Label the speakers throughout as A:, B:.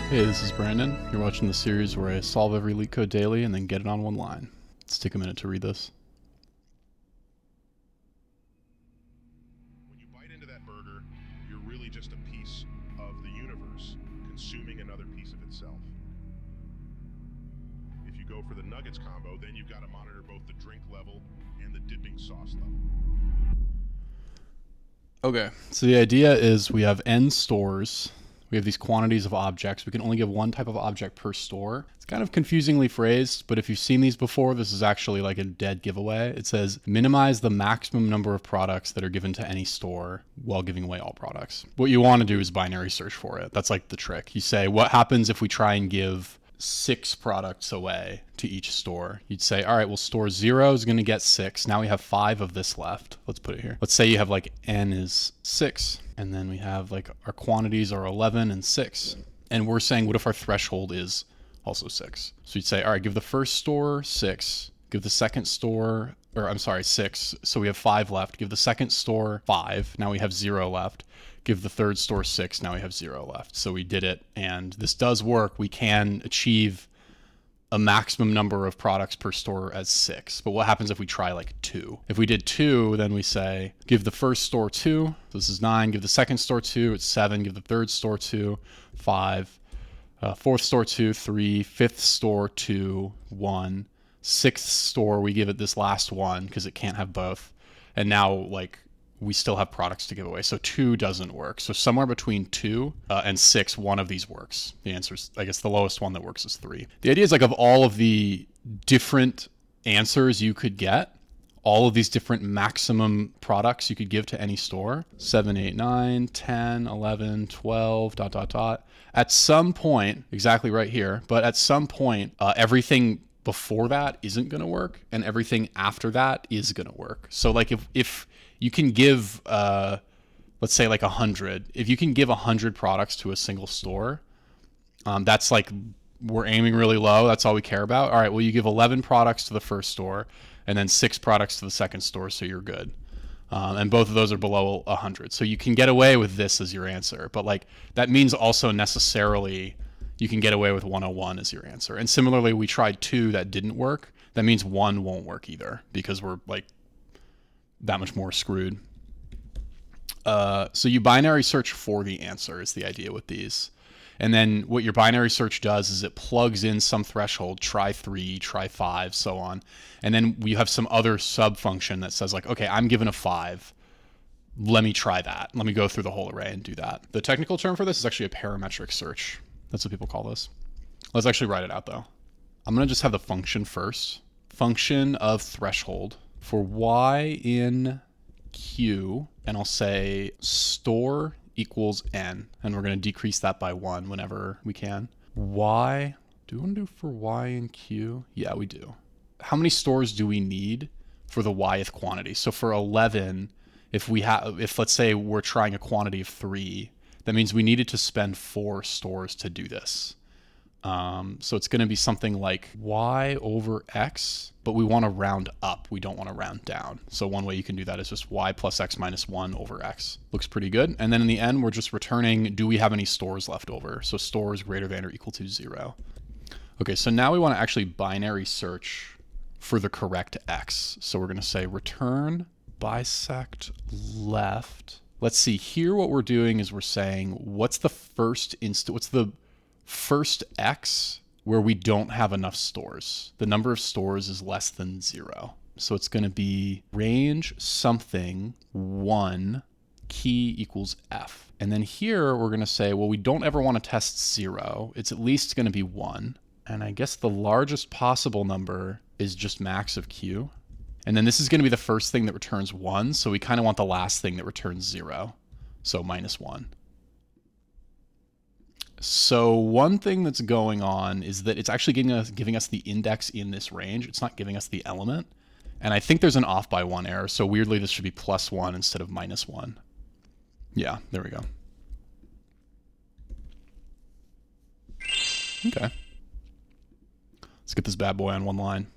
A: Hey, this is Brandon. You're watching the series where I solve every LeetCode daily and then get it on one line. Let's take a minute to read this.
B: When you bite into that burger, you're really just a piece of the universe consuming another piece of itself. If you go for the nuggets combo, then you've got to monitor both the drink level and the dipping sauce level.
A: Okay, so the idea is we have n stores. We have these quantities of objects. We can only give one type of object per store. It's kind of confusingly phrased, but if you've seen these before, this is actually like a dead giveaway. It says minimize the maximum number of products that are given to any store while giving away all products. What you want to do is binary search for it. That's like the trick. You say, what happens if we try and give 6 products away to each store? You'd say, all right, well, store 0 is going to get 6. Now we have 5 of this left. Let's put it here. Let's say you have like n is 6. And then we have like our quantities are 11 and 6. And we're saying, what if our threshold is also 6? So you'd say, all right, give the first store 6, give the second store, or I'm sorry, 6. So we have 5 left. Give the second store 5. Now we have 0 left. Give the third store 6. Now we have 0 left. So we did it. And this does work. We can achieve a maximum number of products per store as 6. But what happens if we try like 2? If we did 2, then we say, give the first store 2. This is 9. Give the second store 2. It's 7. Give the third store 2. 5. Fourth store 2. 3. Fifth store 2. 1. Sixth store, we give it this last one because it can't have both. And now like we still have products to give away. So 2 doesn't work. So somewhere between 2 and 6, one of these works. The answer is, I guess the lowest one that works is 3. The idea is like of all of the different answers you could get, all of these different maximum products you could give to any store, 7, 8, 9, 10, 11, 12, ... At some point, exactly right here, but at some point, everything before that isn't going to work and everything after that is going to work. So like if you can give, let's say like 100. If you can give 100 products to a single store, that's like, we're aiming really low. That's all we care about. All right, well, you give 11 products to the first store and then 6 products to the second store, so you're good. And both of those are below 100. So you can get away with this as your answer. But like that means also necessarily you can get away with 101 as your answer. And similarly, we tried 2 that didn't work. That means 1 won't work either because we're like that much more screwed. So you binary search for the answer is the idea with these. And then what your binary search does is it plugs in some threshold, try 3, try 5, so on. And then we have some other sub function that says like, okay, I'm given a 5. Let me try that. Let me go through the whole array and do that. The technical term for this is actually a parametric search. That's what people call this. Let's actually write it out though. I'm going to just have the function first. Function of threshold for y in q, and I'll say store equals n, and we're going to decrease that by 1 whenever we can. Y, do we want to do for y in q? Yeah, we do. How many stores do we need for the yth quantity? So for 11, if let's say we're trying a quantity of 3, that means we needed to spend 4 stores to do this. So it's going to be something like y over x, but we want to round up. We don't want to round down. So one way you can do that is just y plus x minus 1 over x. Looks pretty good. And then in the end, we're just returning, do we have any stores left over? So stores greater than or equal to 0. Okay, so now we want to actually binary search for the correct x. So we're going to say return bisect left. Let's see here. What we're doing is we're saying, what's the first x where we don't have enough stores? The number of stores is less than 0. So it's going to be range something 1 key equals f. And then here we're going to say, well, we don't ever want to test 0. It's at least going to be 1. And I guess the largest possible number is just max of q. And then this is going to be the first thing that returns 1. So we kind of want the last thing that returns 0. So minus 1. So one thing that's going on is that it's actually giving us the index in this range. It's not giving us the element. And I think there's an off by 1 error. So weirdly, this should be +1 instead of -1. Yeah, there we go. Okay. Let's get this bad boy on one line.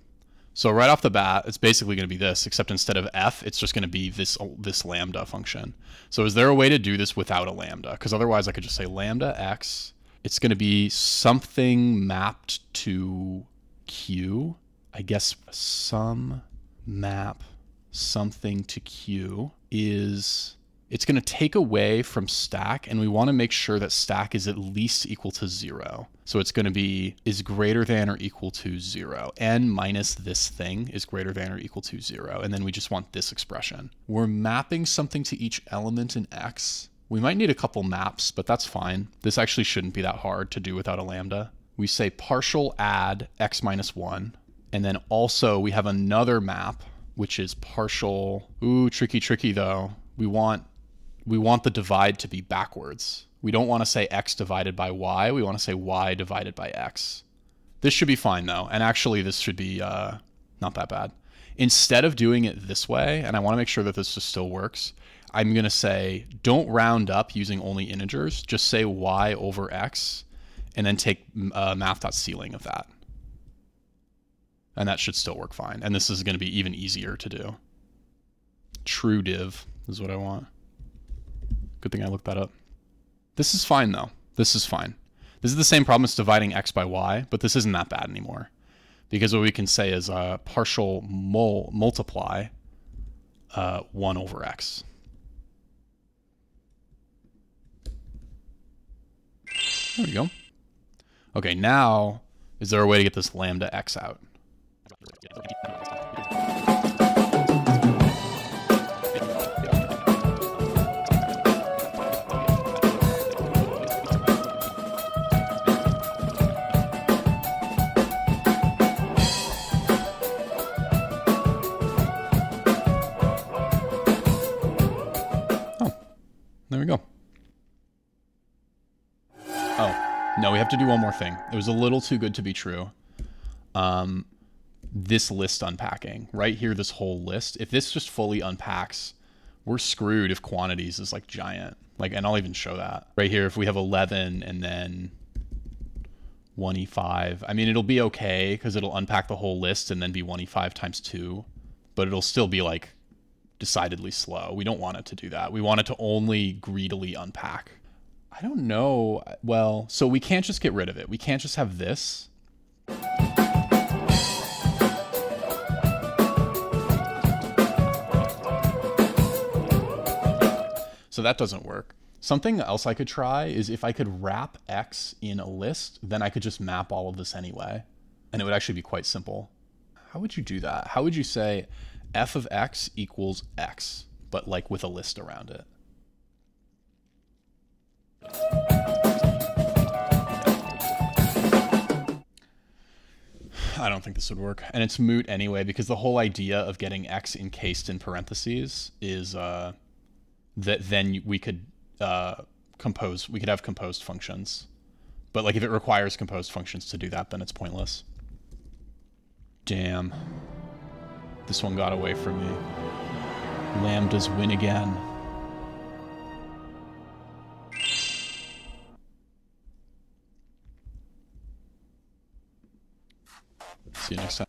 A: So right off the bat, it's basically going to be this, except instead of f, it's just going to be this lambda function. So is there a way to do this without a lambda? Because otherwise I could just say lambda x It's going to be something mapped to Q. I guess some map something to Q is, it's going to take away from stack, and we want to make sure that stack is at least equal to 0. So it's going to be is greater than or equal to 0. N minus this thing is greater than or equal to 0. And then we just want this expression. We're mapping something to each element in X. We might need a couple maps, but that's fine. This actually shouldn't be that hard to do without a lambda. We say partial add X minus 1. And then also we have another map, which is partial. Ooh, tricky though. We want the divide to be backwards. We don't want to say X divided by Y. We want to say Y divided by X. This should be fine though. And actually this should be not that bad. Instead of doing it this way, and I want to make sure that this just still works, I'm going to say don't round up using only integers. Just say Y over X and then take math.ceiling of that. And that should still work fine. And this is going to be even easier to do. True div is what I want. Good thing I looked that up. This is fine though. This is fine. This is the same problem as dividing X by Y, but this isn't that bad anymore. Because what we can say is partial multiply 1 over X. There we go. Okay, now, is there a way to get this lambda X out? There we go. Oh, no, we have to do one more thing. It was a little too good to be true. This list unpacking. Right here, this whole list. If this just fully unpacks, we're screwed if quantities is like giant. Like, and I'll even show that. Right here, if we have 11 and then 1e5. I mean, it'll be okay because it'll unpack the whole list and then be 1e5 times 2. But it'll still be like decidedly slow. We don't want it to do that. We want it to only greedily unpack. I don't know. Well, so we can't just get rid of it. We can't just have this. So that doesn't work. Something else I could try is if I could wrap X in a list, then I could just map all of this anyway. And it would actually be quite simple. How would you do that? How would you say f of X equals X, but like with a list around it? I don't think this would work. And it's moot anyway, because the whole idea of getting X encased in parentheses is that then we could have composed functions. But like if it requires composed functions to do that, then it's pointless. Damn. This one got away from me. Lambdas win again. See you next time.